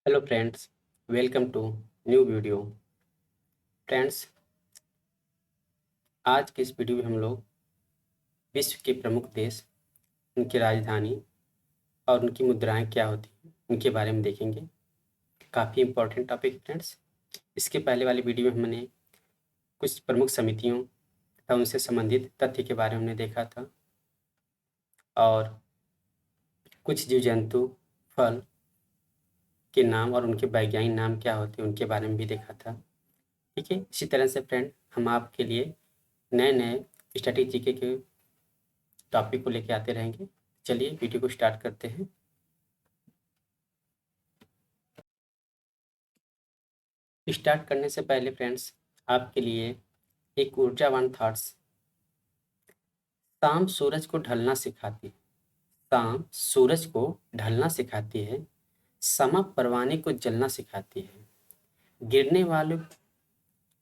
Hello friends, welcome to new video. Friends, आज के इस वीडियो में हम लोग विश्व के प्रमुख देश, उनकी राजधानी और उनकी मुद्राएं क्या होती हैं, उनके बारे में देखेंगे। काफ़ी इम्पोर्टेंट टॉपिक फ्रेंड्स। इसके पहले वाली वीडियो में हमने कुछ प्रमुख समितियों तथा उनसे संबंधित तथ्य के बारे में हमने देखा था और कुछ जीव जंतु, फल के नाम और उनके वैज्ञानिक नाम क्या होते हैं उनके बारे में भी देखा था। ठीक है, इसी तरह से फ्रेंड हम आपके लिए नए नए स्टडी जीके के टॉपिक को लेके आते रहेंगे। चलिए वीडियो को स्टार्ट करते हैं। स्टार्ट करने से पहले फ्रेंड्स आपके लिए एक ऊर्जावान थॉट्स। शाम सूरज को ढलना सिखाती है। शाम सूरज को ढलना सिखाती है। समा परवाने को जलना सिखाती है। गिरने वालों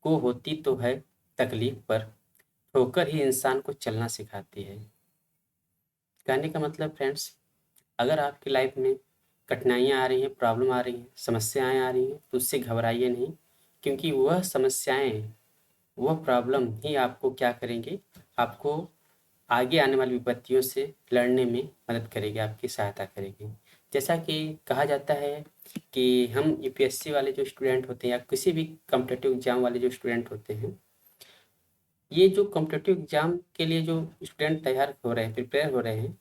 को होती तो है तकलीफ, पर ठोकर ही इंसान को चलना सिखाती है। कहने का मतलब फ्रेंड्स, अगर आपकी लाइफ में कठिनाइयाँ आ रही हैं, प्रॉब्लम आ रही हैं, समस्याएं आ रही हैं, तो उससे घबराइए नहीं, क्योंकि वह समस्याएं, वह प्रॉब्लम ही आपको क्या करेंगे, आपको आगे आने वाली विपत्तियों से लड़ने में मदद करेगी, आपकी सहायता करेगी। जैसा कि कहा जाता है कि हम यूपीएससी वाले जो स्टूडेंट होते हैं या किसी भी कॉम्पिटिटिव एग्जाम वाले जो स्टूडेंट होते हैं, ये जो कॉम्पिटिटिव एग्जाम के लिए जो स्टूडेंट तैयार हो रहे हैं, प्रिपेयर हो रहे हैं,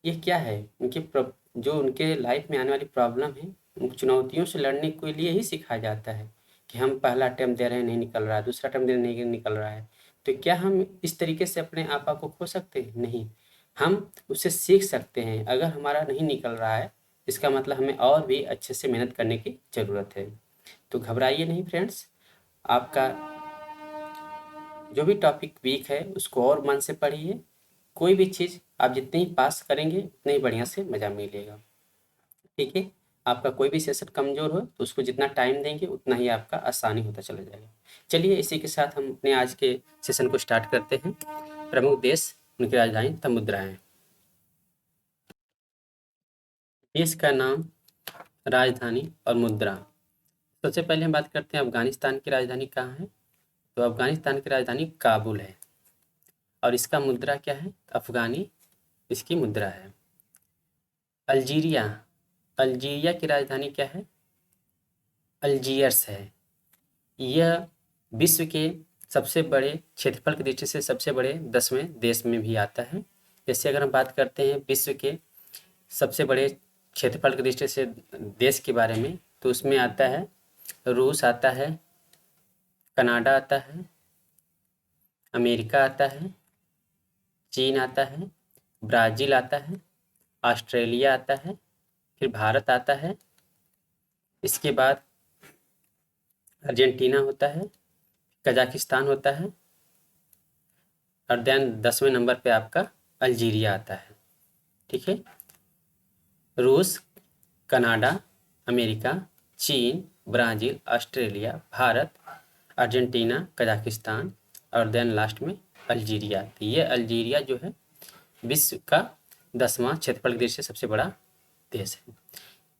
ये क्या है, जो उनके लाइफ में आने वाली प्रॉब्लम है, उन चुनौतियों से लड़ने के लिए ही सिखाया जाता है कि हम पहला अटेम्प्ट दे रहे हैं, नहीं निकल रहा है, दूसरा अटेम्प्ट दे रहे हैं, नहीं निकल रहा है, तो क्या हम इस तरीके से अपने आप को खो सकते हैं? नहीं, हम उससे सीख सकते हैं। अगर हमारा नहीं निकल रहा है, इसका मतलब हमें और भी अच्छे से मेहनत करने की ज़रूरत है। तो घबराइए नहीं फ्रेंड्स, आपका जो भी टॉपिक वीक है उसको और मन से पढ़िए। कोई भी चीज़ आप जितने ही पास करेंगे उतने ही बढ़िया से मज़ा मिलेगा। ठीक है, आपका कोई भी सेशन कमज़ोर हो तो उसको जितना टाइम देंगे उतना ही आपका आसानी होता चला जाएगा। चलिए इसी के साथ हम अपने आज के सेशन को स्टार्ट करते हैं। प्रमुख देश, उनकी राजधानी तथा मुद्राएं। देश का नाम, राजधानी और मुद्रा। सबसे पहले हम बात करते हैं अफगानिस्तान की राजधानी कहाँ है। तो अफगानिस्तान की राजधानी काबुल है और इसका मुद्रा क्या है, अफगानी इसकी मुद्रा है। अल्जीरिया, अल्जीरिया की राजधानी क्या है, अल्जीयर्स है। यह विश्व के सबसे बड़े क्षेत्रफल की दृष्टि से सबसे बड़े 10वें देश में भी आता है। जैसे अगर हम बात करते हैं विश्व के सबसे बड़े क्षेत्रफल की दृष्टि से देश के बारे में, तो उसमें आता है रूस आता है, कनाडा आता है, अमेरिका आता है, चीन आता है, ब्राज़ील आता है, ऑस्ट्रेलिया आता है, फिर भारत आता है, इसके बाद अर्जेंटीना होता है, कजाकिस्तान होता है और देन 10वें नंबर पे आपका अल्जीरिया आता है। ठीक है, रूस, कनाडा, अमेरिका, चीन, Brazil, Australia, Bharat, Argentina, Kazakhstan और देन लास्ट में अल्जीरिया। तो ये अल्जीरिया जो है विश्व का 10वां क्षेत्रफल की दृष्टि से सबसे बड़ा देश है।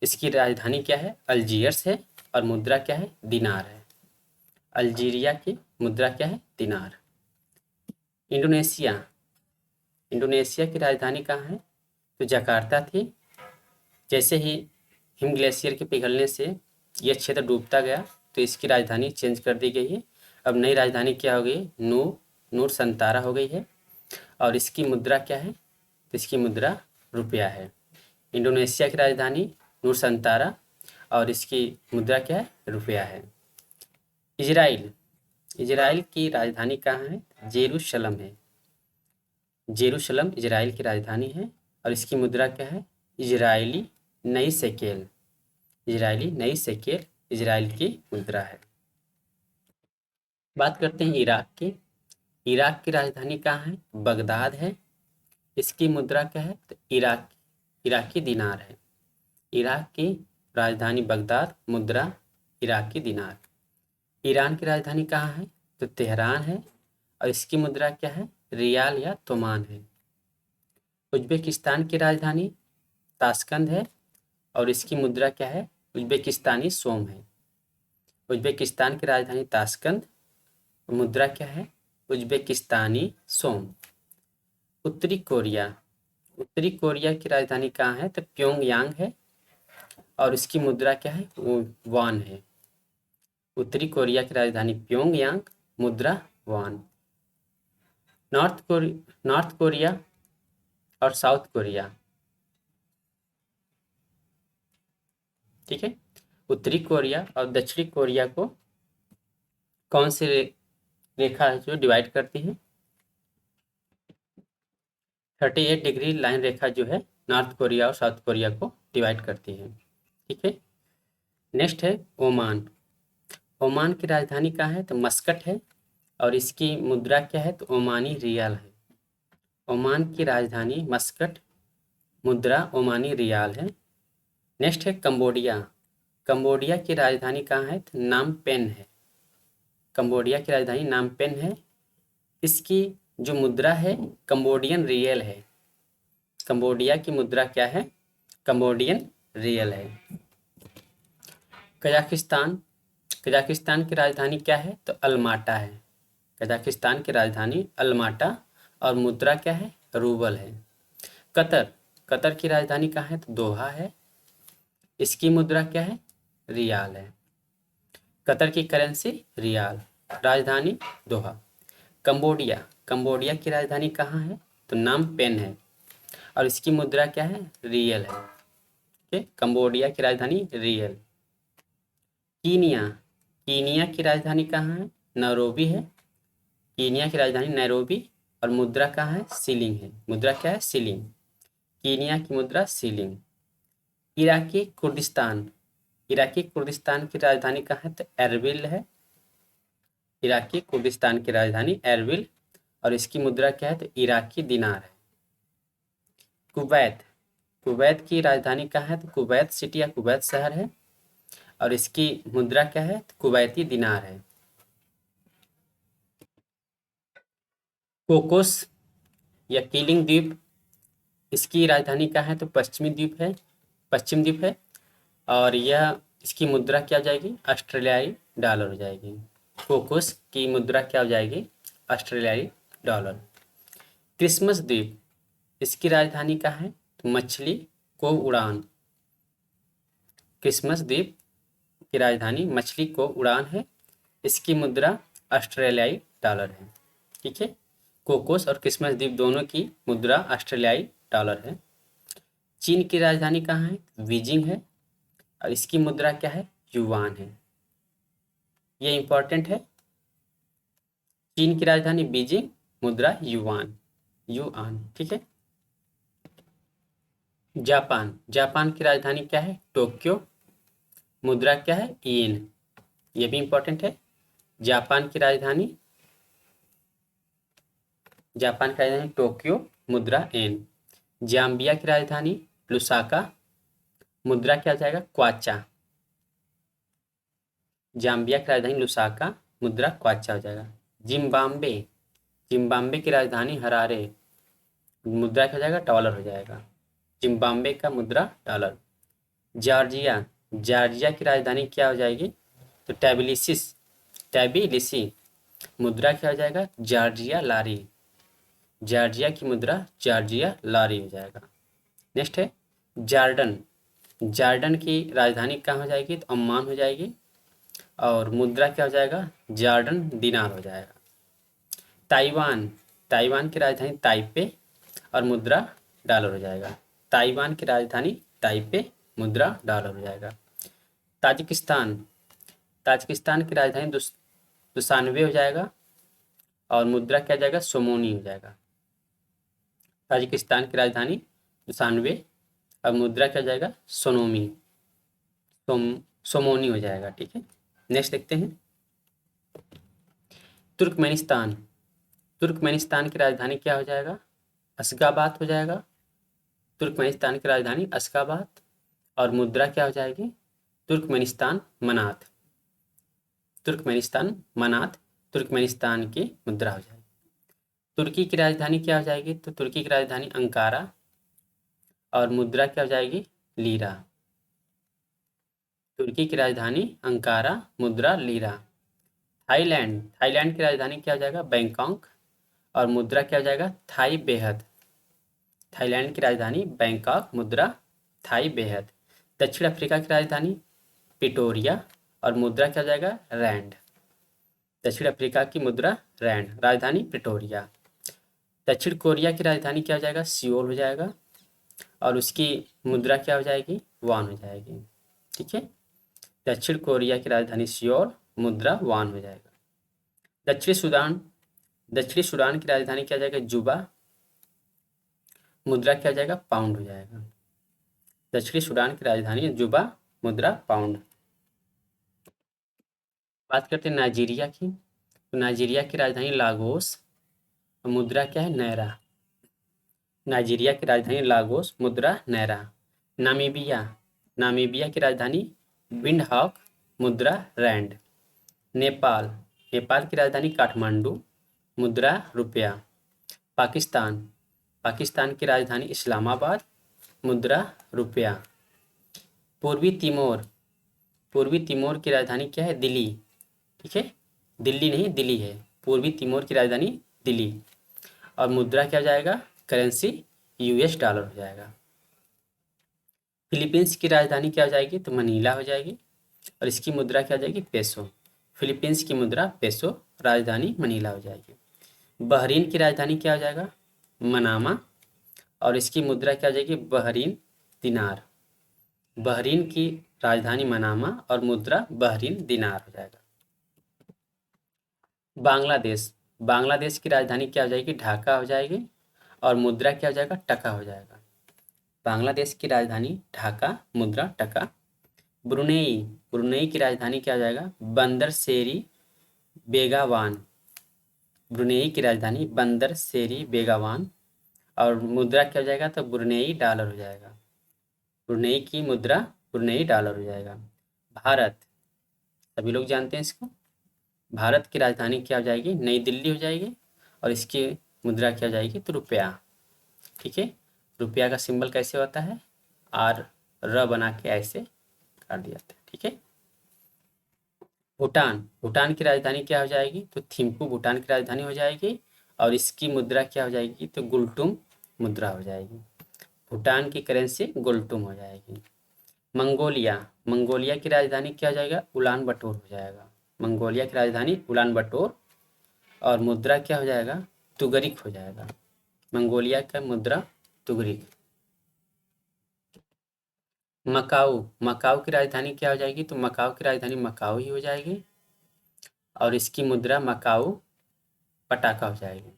इसकी राजधानी क्या है, अल्जीयर्स है और मुद्रा क्या है, दिनार है। अल्जीरिया की मुद्रा क्या है, दिनार। इंडोनेशिया, इंडोनेशिया की राजधानी कहाँ है, तो जकार्ता थी। जैसे ही हिम ग्लेशियर के पिघलने से यह क्षेत्र डूबता गया तो इसकी राजधानी चेंज कर दी गई है। अब नई राजधानी क्या हो गई, नूर संतारा हो गई है और इसकी मुद्रा क्या है, तो इसकी मुद्रा रुपया है। इंडोनेशिया की राजधानी नूर संतारा और इसकी मुद्रा क्या है, रुपया है। इजराइल, इजराइल की राजधानी कहाँ है, जेरूशलम है। जेरूशलम इजराइल की राजधानी है और इसकी मुद्रा क्या है, इजरायली नई शेकेल। इजरायली नई शेकेल इजराइल की मुद्रा है। बात करते हैं इराक की। इराक की राजधानी कहाँ है, बगदाद है। इसकी मुद्रा क्या है, तो इराकी दिनार है। इराक की राजधानी बगदाद, मुद्रा इराकी दिनार। ईरान की राजधानी कहाँ है, तो तेहरान है और इसकी मुद्रा क्या है, रियाल या तोमान है। उज्बेकिस्तान की राजधानी ताशकंद है और इसकी मुद्रा क्या है, उज्बेकिस्तानी सोम है। उज्बेकिस्तान की राजधानी ताशकंद, मुद्रा क्या है? उज्बेकिस्तानी सोम। उत्तरी कोरिया, उत्तरी कोरिया की राजधानी कहाँ है? तो प्योंगयांग है और इसकी मुद्रा क्या है? वो वॉन है। उत्तरी कोरिया की राजधानी प्योंगयांग, मुद्रा वॉन। नॉर्थ कोरिया और साउथ कोरिया, ठीक है। उत्तरी कोरिया और दक्षिणी कोरिया को कौन सी रेखा है जो डिवाइड करती है? 38 डिग्री लाइन रेखा जो है नॉर्थ कोरिया और साउथ कोरिया को डिवाइड करती है, ठीक है। नेक्स्ट है ओमान। ओमान की राजधानी कहाँ है? तो मस्कट है और इसकी मुद्रा क्या है? तो ओमानी रियाल है। ओमान की राजधानी मस्कट, मुद्रा ओमानी रियाल है। नेक्स्ट है कंबोडिया। कंबोडिया की राजधानी कहाँ है? तो नाम पेन है। कंबोडिया की राजधानी नाम पेन है। इसकी जो मुद्रा है कंबोडियन रियल है। कंबोडिया की मुद्रा क्या है? कंबोडियन रियल है। कजाकिस्तान। कजाकिस्तान की राजधानी क्या है? तो अलमाटा है। कजाकिस्तान की राजधानी अलमाटा और मुद्रा क्या है? रूबल है। कतर। कतर की राजधानी कहाँ है? तो दोहा है। इसकी मुद्रा क्या है? रियाल है। कतर की करेंसी रियाल, राजधानी दोहा। कंबोडिया। कंबोडिया की राजधानी कहाँ है? तो नाम पेन है और इसकी मुद्रा क्या है? रियल है। ठीक, कंबोडिया की राजधानी रियल। कीनिया। कीनिया की राजधानी कहाँ है? नैरोबी है। कीनिया की राजधानी नैरोबी और मुद्रा कहाँ है? सीलिंग है। मुद्रा क्या है? सीलिंग। कीनिया की मुद्रा ceiling. Iraqi Kurdistan. Iraqi Kurdistan की राजधानी कहाँ है? तो एरबिल है। इराकी कुर्दिस्तान की राजधानी एरबिल और इसकी मुद्रा क्या है? तो इराकी दिनार है। कुवैत। कुवैत की राजधानी कहाँ है? तो कुवैत सिटी या कुवैत शहर है और इसकी मुद्रा क्या है? तो कुवैती दिनार है। कोकोस या कीलिंग द्वीप, इसकी राजधानी कहाँ है? तो पश्चिमी द्वीप है, पश्चिम द्वीप है और यह इसकी मुद्रा क्या हो जाएगी? ऑस्ट्रेलियाई डॉलर हो जाएगी। कोकोस की मुद्रा क्या हो जाएगी? ऑस्ट्रेलियाई डॉलर। क्रिसमस द्वीप, इसकी राजधानी कहाँ है? तो मछली को उड़ान। क्रिसमस द्वीप की राजधानी मछली को उड़ान है। इसकी मुद्रा ऑस्ट्रेलियाई डॉलर है, ठीक है। कोकोस और क्रिसमस द्वीप दोनों की मुद्रा ऑस्ट्रेलियाई डॉलर है। चीन की राजधानी कहाँ है? बीजिंग है और इसकी मुद्रा क्या है? युआन है। ये इंपॉर्टेंट है। चीन की राजधानी बीजिंग, मुद्रा युआन, युआन, ठीक है। जापान। जापान की राजधानी क्या है? टोक्यो, मुद्रा क्या है? येन। ये भी इंपॉर्टेंट है। जापान की राजधानी टोक्यो, मुद्रा येन। जाम्बिया की राजधानी लुसाका, मुद्रा क्या हो जाएगा? क्वाचा। जाम्बिया की राजधानी लुसाका, मुद्रा क्वाचा हो जाएगा। जिम्बाब्वे। जिम्बाब्वे की राजधानी हरारे, मुद्रा क्या हो जाएगा? डॉलर हो जाएगा। जिम्बाब्वे का मुद्रा डॉलर। जॉर्जिया। जॉर्जिया की राजधानी क्या हो जाएगी? तो टैबिलिसी, मुद्रा क्या हो जाएगा? जॉर्जिया लारी। जॉर्जिया की मुद्रा जॉर्जिया लारी हो जाएगा। नेक्स्ट है जॉर्डन। जॉर्डन की राजधानी कहाँ हो जाएगी? तो अम्मान हो जाएगी और मुद्रा क्या हो जाएगा? जॉर्डन दिनार हो जाएगा। ताइवान। ताइवान की राजधानी ताइपे और मुद्रा डॉलर हो जाएगा। ताइवान की राजधानी ताइपे, मुद्रा डॉलर हो जाएगा। ताजिकिस्तान। ताजिकिस्तान की राजधानी दुशानबे हो जाएगा और मुद्रा क्या हो जाएगा? सोमोनी हो जाएगा। ताजिकिस्तान की राजधानी दुशानबे और मुद्रा क्या हो जाएगा? सोनोमी, सोमोनी हो जाएगा, ठीक है। नेक्स्ट देखते हैं तुर्कमेनिस्तान। तुर्कमेनिस्तान की राजधानी क्या हो जाएगा? अशगाबाद हो जाएगा। तुर्कमेनिस्तान की राजधानी अशगाबाद और मुद्रा क्या हो जाएगी? तुर्कमेनिस्तान मनात। तुर्कमेनिस्तान मनात तुर्कमेनिस्तान की मुद्रा हो जाएगी। तुर्की की राजधानी क्या हो जाएगी? तो तुर्की की राजधानी अंकारा और मुद्रा क्या हो जाएगी? लीरा। तुर्की की राजधानी अंकारा, मुद्रा लीरा। थाईलैंड, थाईलैंड की राजधानी क्या हो जाएगा? बैंकॉक, और मुद्रा क्या हो जाएगा? थाई बेहद। थाईलैंड की राजधानी बैंकॉक, मुद्रा थाई बेहद। दक्षिण अफ्रीका की राजधानी पिटोरिया, और मुद्रा क्या हो जाएगा? रैंड। दक्षिण अफ्रीका की मुद्रा रैंड, राजधानी प्रिटोरिया। दक्षिण कोरिया की राजधानी क्या हो जाएगा? सियोल हो जाएगा, और उसकी मुद्रा क्या हो जाएगी? वान हो जाएगी। ठीक है, दक्षिण कोरिया की राजधानी सियोल, मुद्रा वान हो जाएगा। दक्षिणी सूडान, दक्षिणी सूडान की राजधानी क्या हो जाएगा? जुबा, मुद्रा क्या हो जाएगा? पाउंड हो जाएगा। दक्षिणी सूडान की राजधानी जुबा, मुद्रा पाउंड। बात करते हैं नाइजीरिया की, तो नाइजीरिया की राजधानी लागोस, मुद्रा क्या है? नैरा। नाइजीरिया की राजधानी लागोस, मुद्रा नैरा। नामीबिया, नामीबिया की राजधानी विंडहॉक, मुद्रा रैंड। नेपाल, नेपाल की राजधानी काठमांडू, मुद्रा रुपया। पाकिस्तान, पाकिस्तान की राजधानी इस्लामाबाद, मुद्रा रुपया। पूर्वी तिमोर, पूर्वी तिमोर की राजधानी क्या है? दिल्ली। ठीक है, दिल्ली नहीं, दिल्ली है। पूर्वी तिमोर की राजधानी दिल्ली, और मुद्रा क्या हो जाएगा? करेंसी यूएस डॉलर हो जाएगा। फिलीपींस की राजधानी क्या हो जाएगी? तो मनीला हो जाएगी, और इसकी मुद्रा क्या हो जाएगी? पेसो। फिलीपींस की मुद्रा पेसो, राजधानी मनीला हो जाएगी। बहरीन की राजधानी क्या हो जाएगा? मनामा, और इसकी मुद्रा क्या हो जाएगी? बहरीन दिनार। बहरीन की राजधानी मनामा, और मुद्रा बहरीन दिनार हो जाएगा। बांग्लादेश, बांग्लादेश की राजधानी क्या हो जाएगी? ढाका हो जाएगी, और मुद्रा क्या हो जाएगा? टका हो जाएगा। बांग्लादेश की राजधानी ढाका, मुद्रा टका। ब्रुनेई, ब्रुनेई की राजधानी क्या हो जाएगा? बंदर शेरी बेगावान। ब्रुनेई की राजधानी बंदर शेरी बेगावान, और मुद्रा क्या हो जाएगा? तो ब्रुनेई डॉलर हो जाएगा। ब्रुनेई की मुद्रा ब्रुनेई डॉलर हो जाएगा। भारत, सभी लोग जानते हैं इसको। भारत की राजधानी क्या हो जाएगी? नई दिल्ली हो जाएगी, और इसकी मुद्रा क्या हो जाएगी? तो रुपया। ठीक है, रुपया का सिंबल कैसे होता है? आर र बना के ऐसे काट दिया जाता है। ठीक है, भूटान, भूटान की राजधानी क्या हो जाएगी? तो थिम्पू भूटान की राजधानी हो जाएगी, और इसकी मुद्रा क्या हो जाएगी? तो गुल्टुम मुद्रा हो जाएगी। भूटान की करेंसी गुल्टुम हो जाएगी। मंगोलिया, मंगोलिया की राजधानी क्या हो जाएगा? उलान बटोर हो जाएगा। मंगोलिया की राजधानी उलान बटोर, और मुद्रा क्या हो जाएगा? तुगरिक हो जाएगा। मंगोलिया का मुद्रा तुगरिक। मकाऊ, मकाऊ की राजधानी क्या हो जाएगी? तो मकाऊ की राजधानी मकाऊ ही हो जाएगी, और इसकी मुद्रा मकाऊ पटाखा हो जाएगी।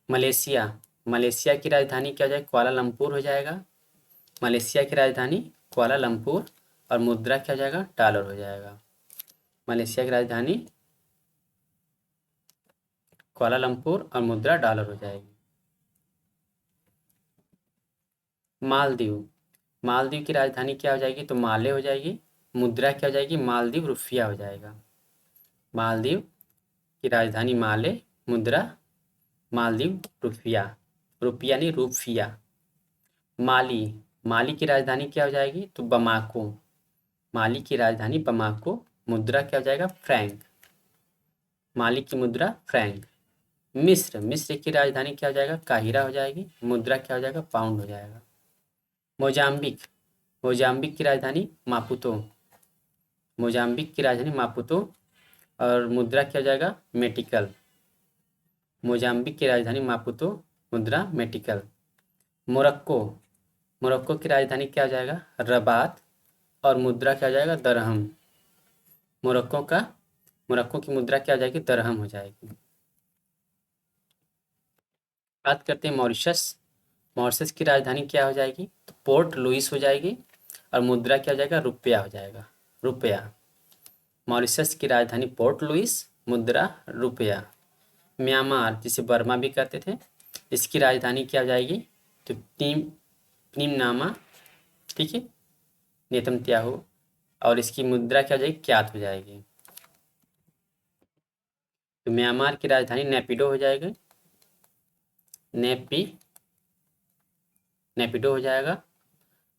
मलेशिया, मलेशिया की राजधानी क्या हो जाएगी? कुआलालंपुर हो जाएगा। मलेशिया की राजधानी कुआलालंपुर, और मुद्रा क्या हो जाएगा? डॉलर हो जाएगा। मलेशिया की राजधानी कुआलालंपुर, और मुद्रा डॉलर हो जाएगी। मालदीव, मालदीव की राजधानी क्या हो जाएगी? तो माले हो जाएगी। मुद्रा क्या हो जाएगी? मालदीव रुपया हो जाएगा। मालदीव की राजधानी माले, मुद्रा मालदीव रुपया। रुपया नहीं, रूफिया। माली, माली की राजधानी क्या हो जाएगी? तो बमाको। माली की राजधानी बमाको, मुद्रा क्या हो जाएगा? फ्रैंक। माली की मुद्रा फ्रैंक। मिस्र, मिस्र की राजधानी क्या हो जाएगा? काहिरा हो जाएगी। मुद्रा क्या हो जाएगा? पाउंड हो जाएगा। मोजाम्बिक, मोजाम्बिक की राजधानी मापुतो। मोजाम्बिक की राजधानी मापुतो, और मुद्रा क्या हो जाएगा? मेटिकल। मोजाम्बिक की राजधानी मापुतो, मुद्रा मेटिकल। मोरक्को, मोरक्को की राजधानी क्या हो जाएगा? रबात, और मुद्रा क्या हो जाएगा? दरहम। मोरक्को का, मोरक्को की मुद्रा क्या हो जाएगी? दरहम हो जाएगी। बात करते हैं मॉरिशस, मॉरिशस की राजधानी क्या हो जाएगी? तो पोर्ट लुइस हो जाएगी, और मुद्रा क्या हो जाएगा? रुपया हो जाएगा। रुपया। मॉरिशस की राजधानी पोर्ट लुइस, मुद्रा रुपया। म्यांमार, जिसे बर्मा भी कहते थे, इसकी राजधानी क्या हो जाएगी? तो प्नीमनामा। ठीक है, नेतम त्याहू, और इसकी मुद्रा क्या हो जाएगी? क्यात हो जाएगी। तो म्यांमार की राजधानी नेपिडो हो जाएगी। नेपिडो हो जाएगा,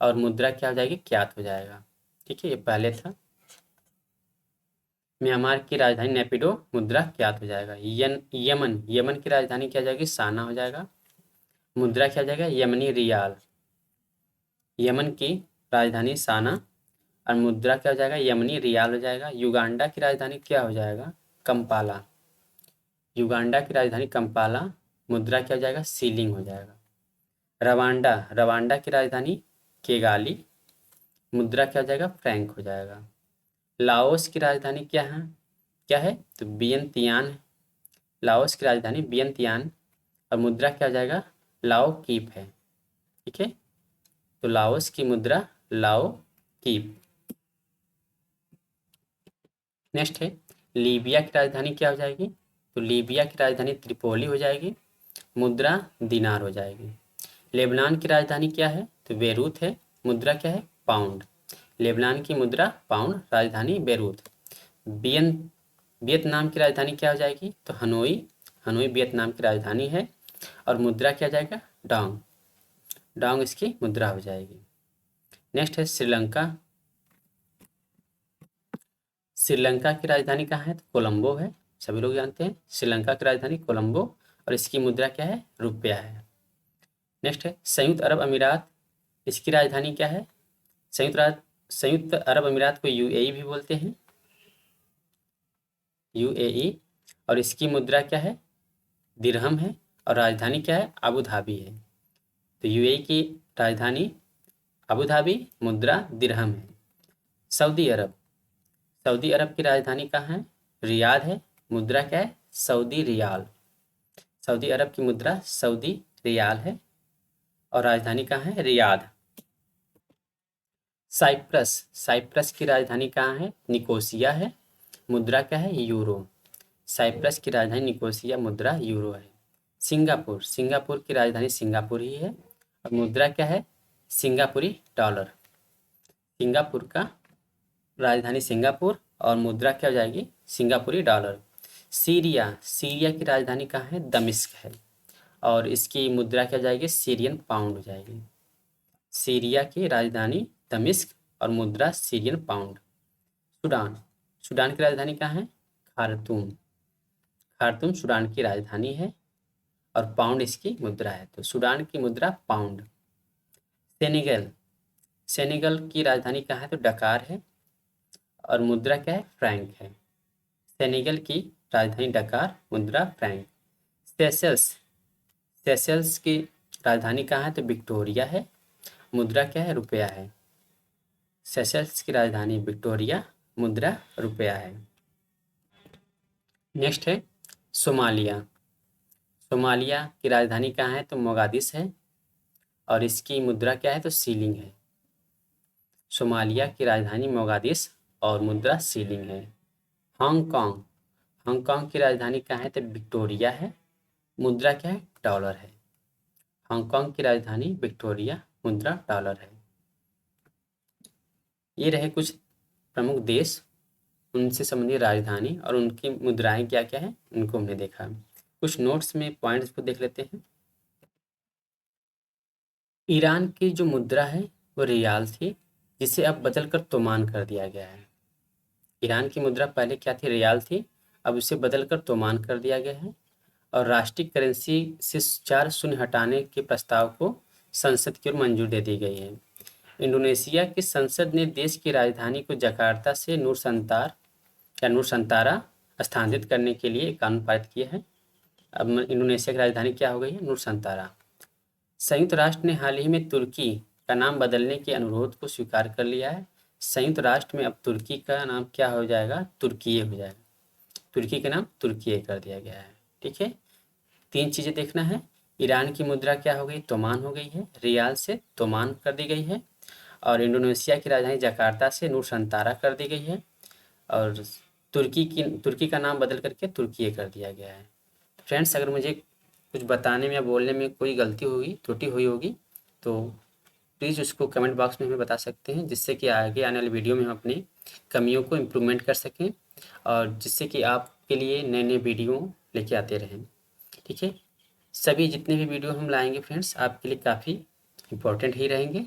और मुद्रा क्या हो जाएगी, क्यात हो जाएगा। ठीक है, ये पहले था। म्यांमार की राजधानी नेपिडो, मुद्रा क्यात हो जाएगा। यमन यमन की राजधानी क्या हो जाएगी, साना हो जाएगा, मुद्रा क्या हो जाएगा, यमनी रियाल। यमन की राजधानी साना और मुद्रा क्या हो जाएगा, यमनी रियाल हो जाएगा। युगांडा की राजधानी क्या हो जाएगा, कंपाला। युगांडा की राजधानी कंपाला, मुद्रा क्या हो जाएगा, सीलिंग हो जाएगा। रवांडा रवांडा की राजधानी केगाली, मुद्रा क्या हो जाएगा, फ्रैंक हो जाएगा। लाओस की राजधानी क्या है तो वियंतियान है। लाओस की राजधानी वियंतियान और मुद्रा क्या हो जाएगा, लाओ कीप है। ठीक है, तो लाओस की मुद्रा लाओ कीप। नेक्स्ट है लीबिया की राजधानी क्या हो जाएगी, तो लीबिया की राजधानी त्रिपोली हो जाएगी, मुद्रा दिनार हो जाएगी। लेबनान की राजधानी क्या है, तो बेरूत है, मुद्रा क्या है, पाउंड। लेबनान की मुद्रा पाउंड, राजधानी बेरूत। वियतनाम की राजधानी क्या हो जाएगी, तो हनोई। हनोई वियतनाम की राजधानी है और मुद्रा क्या जाएगा, डोंग। डोंग इसकी मुद्रा हो जाएगी। नेक्स्ट है श्रीलंका। श्रीलंका की राजधानी कहाँ है, तो कोलंबो है, सभी लोग जानते हैं श्रीलंका की राजधानी कोलंबो और इसकी मुद्रा क्या है, रुपया है। नेक्स्ट है संयुक्त अरब अमीरात, इसकी राजधानी क्या है, संयुक्त अरब अमीरात को यूएई भी बोलते हैं, यूएई। और इसकी मुद्रा क्या है, दिरहम है और राजधानी क्या है, अबू धाबी है। तो यूएई की राजधानी अबू धाबी, मुद्रा दिरहम है। सऊदी अरब, सऊदी अरब की राजधानी कहाँ है, रियाद है, मुद्रा क्या है, सऊदी रियाल। सऊदी अरब की मुद्रा सऊदी रियाल है और राजधानी कहाँ है, रियाद। साइप्रस, साइप्रस की राजधानी कहाँ है, निकोसिया है, मुद्रा क्या है, यूरो। साइप्रस की राजधानी निकोसिया, मुद्रा यूरो है। सिंगापुर, सिंगापुर की राजधानी सिंगापुर ही है और मुद्रा क्या है, सिंगापुरी डॉलर। सिंगापुर का राजधानी सिंगापुर और मुद्रा क्या हो जाएगी, सिंगापुरी डॉलर। सीरिया, सीरिया की राजधानी कहाँ है, दमिश्क है और इसकी मुद्रा क्या हो जाएगी, सीरियन पाउंड हो जाएगी। सीरिया की राजधानी दमिश्क और मुद्रा सीरियन पाउंड। सूडान, सूडान की राजधानी कहाँ है, खार्तूम। खार्तूम सूडान की राजधानी है और पाउंड इसकी मुद्रा है, तो सूडान की मुद्रा पाउंड। सेनेगल, सेनेगल की राजधानी कहाँ है, तो डकार है और मुद्रा क्या है, फ्रैंक है। सेनेगल की राजधानी डकार, मुद्रा फ्रैंक। सेशल्स, सेशल्स की राजधानी कहाँ है, तो विक्टोरिया है, मुद्रा क्या है, रुपया है। सेशल्स की राजधानी विक्टोरिया, मुद्रा रुपया है। नेक्स्ट है सोमालिया। सोमालिया की राजधानी कहाँ है, तो मोगादिश है और इसकी मुद्रा क्या है, तो सीलिंग है। सोमालिया की राजधानी मोगादिश और मुद्रा सीलिंग है। हांगकांग, हांगकांग की राजधानी कहाँ है, तो विक्टोरिया है, मुद्रा क्या है, डॉलर है। हांगकांग की राजधानी विक्टोरिया, मुद्रा डॉलर है। ये रहे कुछ प्रमुख देश, उनसे संबंधित राजधानी और उनकी मुद्राएं क्या क्या है, उनको हमने देखा। कुछ नोट्स में पॉइंट्स को देख लेते हैं। ईरान की जो मुद्रा है वो रियाल थी, जिसे अब बदल कर तोमान कर दिया गया है। ईरान की मुद्रा पहले क्या थी, रियाल थी, अब उसे बदल कर तोमान कर दिया गया है। और राष्ट्रीय करेंसी से 4 शून्य हटाने के प्रस्ताव को संसद की ओर मंजूरी दे दी गई है। इंडोनेशिया की संसद ने देश की राजधानी को जकार्ता से नूरसंतारा स्थानांतरित करने के लिए एक कानून पारित किया है। अब इंडोनेशिया की राजधानी क्या हो गई है, नूरसंतारा। संयुक्त राष्ट्र ने हाल ही में तुर्की का नाम बदलने के अनुरोध को स्वीकार कर लिया है। संयुक्त राष्ट्र में अब तुर्की का नाम क्या हो जाएगा, तुर्कीये हो जाएगा। तुर्की का नाम तुर्कीये कर दिया गया है। ठीक है, 3 चीज़ें देखना है। ईरान की मुद्रा क्या हो गई, तोमान हो गई है, रियाल से तोमान कर दी गई है। और इंडोनेशिया की राजधानी जकार्ता से नूरसंतारा कर दी गई है और तुर्की का नाम बदल करके तुर्कीये कर दिया गया है। फ्रेंड्स, अगर मुझे कुछ बताने में या बोलने में कोई गलती होगी, त्रुटि हुई होगी, तो प्लीज़ उसको कमेंट बॉक्स में हमें बता सकते हैं, जिससे कि आगे आने वाली वीडियो में हम अपनी कमियों को इम्प्रूवमेंट कर सकें और जिससे कि आपके लिए नए नए वीडियो लेके आते रहें। ठीक है, सभी जितने भी वीडियो हम लाएंगे फ्रेंड्स, आपके लिए काफ़ी इम्पोर्टेंट ही रहेंगे।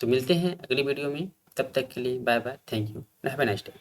तो मिलते हैं अगली वीडियो में, तब तक के लिए bye bye, thank you, have a nice day.